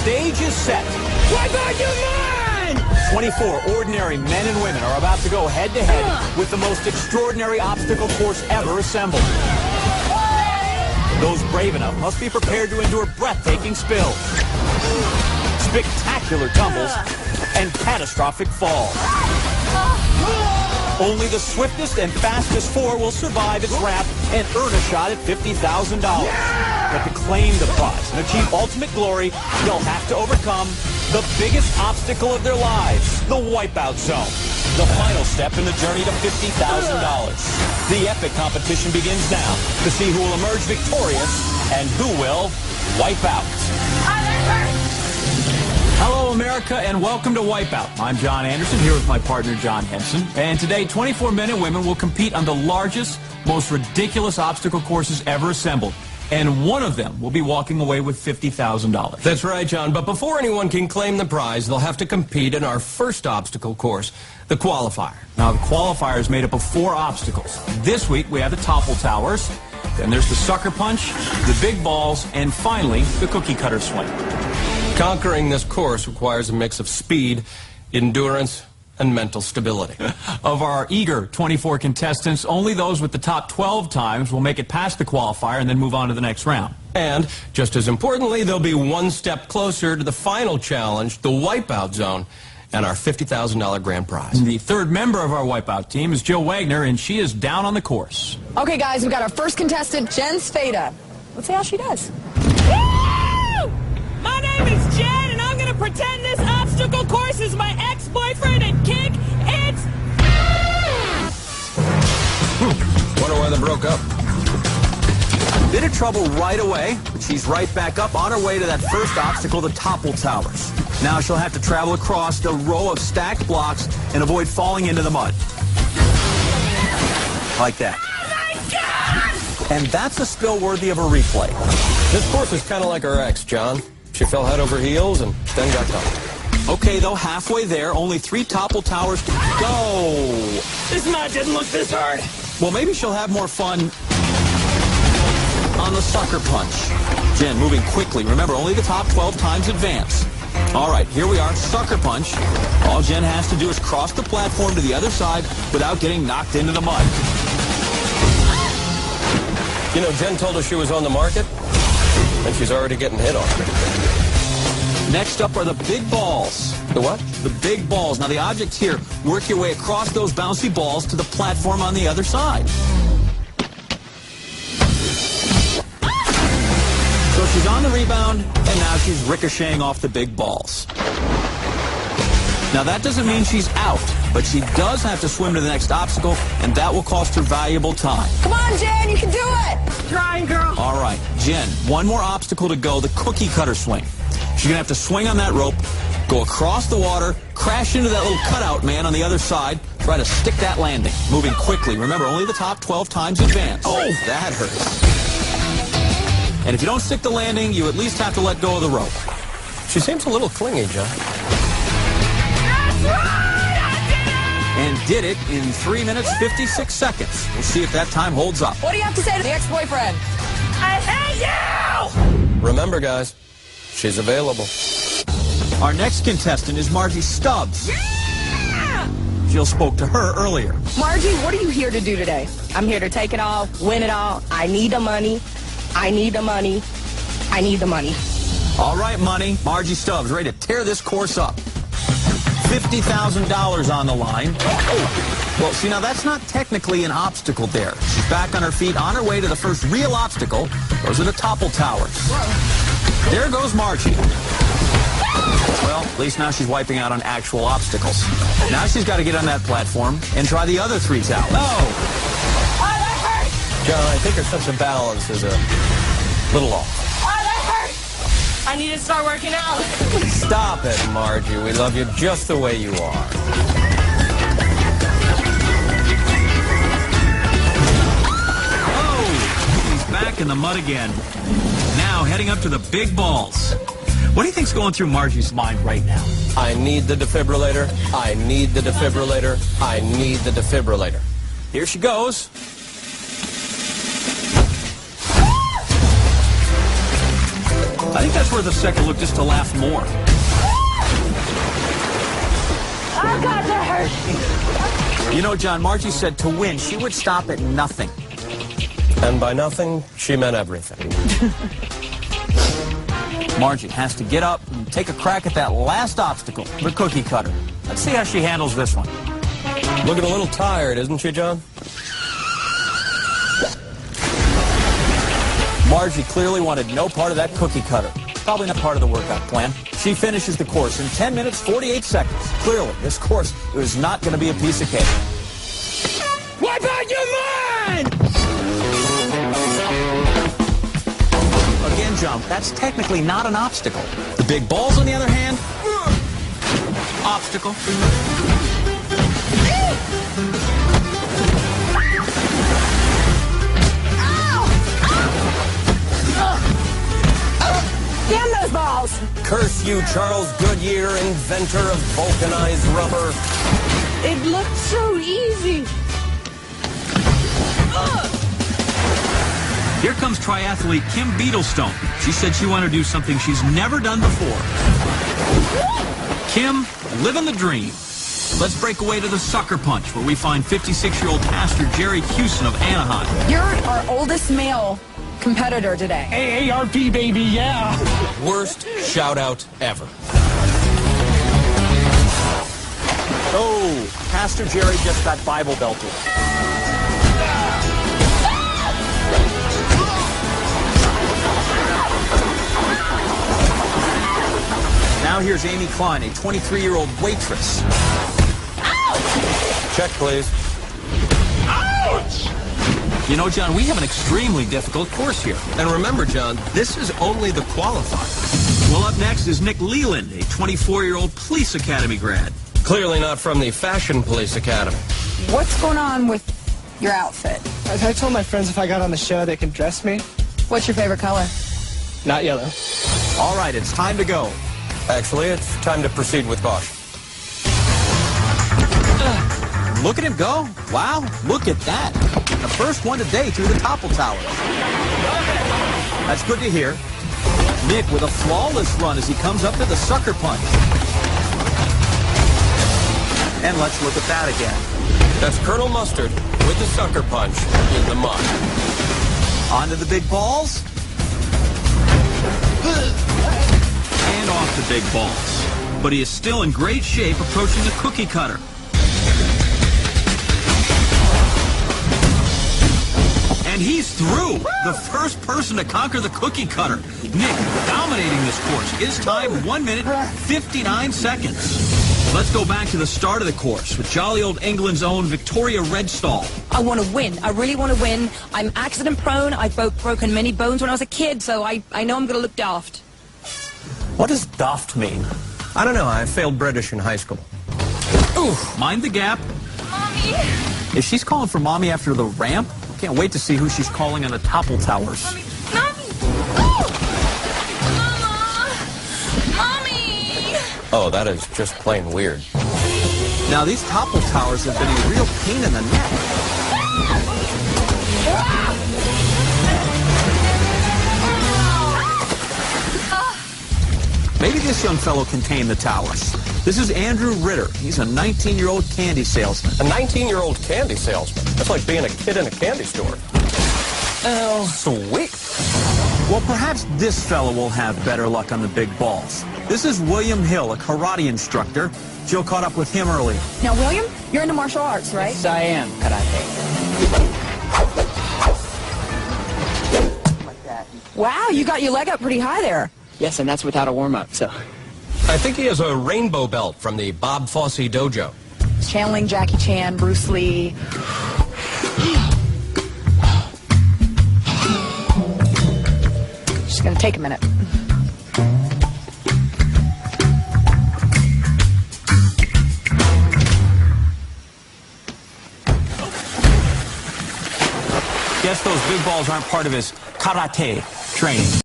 stage is set. Wipe out your mind! 24 ordinary men and women are about to go head-to-head with the most extraordinary obstacle course ever assembled. Those brave enough must be prepared to endure breathtaking spills, spectacular tumbles, and catastrophic falls. Only the swiftest and fastest four will survive its wrath and earn a shot at $50,000. But to claim the prize and achieve ultimate glory, they'll have to overcome the biggest obstacle of their lives, the wipeout zone. The final step in the journey to $50,000. The epic competition begins now to see who will emerge victorious and who will wipe out. Hello, America, and welcome to Wipeout. I'm John Anderson, here with my partner, John Henson. And today, 24 men and women will compete on the largest, most ridiculous obstacle courses ever assembled. And one of them will be walking away with $50,000. That's right, John. But before anyone can claim the prize, they'll have to compete in our first obstacle course, the qualifier. Now, the qualifier is made up of 4 obstacles. This week, we have the topple towers, then there's the sucker punch, the big balls, and finally, the cookie cutter swing. Conquering this course requires a mix of speed, endurance, and mental stability. Of our eager 24 contestants, only those with the top 12 times will make it past the qualifier and then move on to the next round. And, just as importantly, they'll be one step closer to the final challenge, the wipeout zone, and our $50,000 grand prize. The third member of our wipeout team is Jill Wagner, and she is down on the course. Okay, guys, we've got our first contestant, Jen Spada. Let's see how she does. Woo! My name is Jen, and I'm going to pretend this obstacle course is my ex-boyfriend and kick its Wonder why they broke up. Bit of trouble right away, but she's right back up on her way to that first obstacle, the topple towers. Now she'll have to travel across the row of stacked blocks and avoid falling into the mud. Like that. Oh my God! And that's a spill worthy of a replay. This course is kind of like her ex, John. She fell head over heels and then got caught. Okay, though, halfway there, only 3 topple towers to go. This mud didn't look this hard. Well, maybe she'll have more fun on the sucker punch. Jen, moving quickly. Remember, only the top 12 times advance. All right, here we are, sucker punch. All Jen has to do is cross the platform to the other side without getting knocked into the mud. You know, Jen told us she was on the market, and she's already getting hit on. Next up are the big balls. The what? The big balls. Now, the object here, work your way across those bouncy balls to the platform on the other side. So she's on the rebound, and now she's ricocheting off the big balls. Now, that doesn't mean she's out, but she does have to swim to the next obstacle, and that will cost her valuable time. Come on, Jen, you can do it! Trying, girl. All right, Jen, one more obstacle to go, the cookie cutter swing. She's going to have to swing on that rope, go across the water, crash into that little cutout man on the other side, try to stick that landing. Moving quickly. Remember, only the top 12 times advance. Oh, that hurts. And if you don't stick the landing, you at least have to let go of the rope. She seems a little clingy, John. That's right! I And did it in 3 minutes, 56 seconds. We'll see if that time holds up. What do you have to say to the ex-boyfriend? did it! I hate you! Remember, guys, she's available. Our next contestant is Margie Stubbs. Yeah! Jill spoke to her earlier. Margie, what are you here to do today? I'm here to take it all, win it all. I need the money. I need the money. I need the money. All right, money. Margie Stubbs, ready to tear this course up. $50,000 on the line. Oh. Well, see, now that's not technically an obstacle there. She's back on her feet, on her way to the first real obstacle. Those are the topple towers. There goes Margie. Well, at least now she's wiping out on actual obstacles. Now she's got to get on that platform and try the other 3 towers. Oh, that hurt! John, I think her sense of balance is a little off. Oh, that hurt! I need to start working out. Stop it, Margie. We love you just the way you are. Oh, he's back in the mud again. Now heading up to the big balls. What do you think's going through Margie's mind right now? I need the defibrillator. I need the defibrillator. I need the defibrillator. Here she goes. I think think that's worth a second look just to laugh more. Oh, God, that hurts. You know, John, Margie said to win, she would stop at nothing. And by nothing, she meant everything. Margie has to get up and take a crack at that last obstacle, the cookie cutter. Let's see how she handles this one. Looking a little tired, isn't she, John? Margie clearly wanted no part of that cookie cutter. Probably not part of the workout plan. She finishes the course in 10 minutes, 48 seconds. Clearly, this course is not going to be a piece of cake. Wipe out your mind! Again, John, that's technically not an obstacle. The big balls, on the other hand, obstacle. Damn those balls! Curse you, Charles Goodyear, inventor of vulcanized rubber. It looked so easy. Here comes triathlete Kim Beadlestone. She said she wanted to do something she's never done before. Kim, living the dream. Let's break away to the sucker punch, where we find 56-year-old pastor Jerry Hewson of Anaheim. You're our oldest male competitor today. AARP, baby, yeah. Worst shout-out ever. Oh, Pastor Jerry just got Bible belted. Now here's Amy Klein, a 23-year-old waitress. Check, please. You know, John, we have an extremely difficult course here. And remember, John, this is only the qualifier. Well, up next is Nick Leland, a 24-year-old police academy grad. Clearly not from the Fashion Police Academy. What's going on with your outfit? I told my friends if I got on the show, they could dress me. What's your favorite color? Not yellow. All right, it's time to go. Actually, it's time to proceed with caution. Look at him go. Wow, look at that. The first one today through the topple tower. That's good to hear. Nick with a flawless run as he comes up to the sucker punch. And let's look at that again. That's Colonel Mustard with the sucker punch in the mud. On to the big balls. And off the big balls. But he is still in great shape approaching the cookie cutter. And he's through. The first person to conquer the cookie cutter. Nick dominating this course. His time, 1 minute, 59 seconds. Let's go back to the start of the course with jolly old England's own Victoria Redstall. I want to win. I really want to win. I'm accident prone. I've broken many bones when I was a kid, so I know I'm going to look daft. What does daft mean? I don't know. I failed British in high school. Ooh, mind the gap. Mommy. If she's calling for mommy after the ramp, can't wait to see who she's calling on the topple towers. Mommy. Mommy. Oh! Mama. Mommy. Oh, that is just plain weird. Now, these topple towers have been a real pain in the neck. Maybe this young fellow can tame the towers. This is Andrew Ritter. He's a 19-year-old candy salesman. A 19-year-old candy salesman. That's like being a kid in a candy store. Oh, sweet. Well, perhaps this fellow will have better luck on the big balls. This is William Hill, a karate instructor. Jill caught up with him earlier. Now, William, you're into martial arts, right? Yes, I am. Karate. Wow, you got your leg up pretty high there. Yes, and that's without a warm-up, so. I think he has a rainbow belt from the Bob Fosse dojo. Channeling Jackie Chan, Bruce Lee. Just gonna take a minute. Guess those big balls aren't part of his karate training.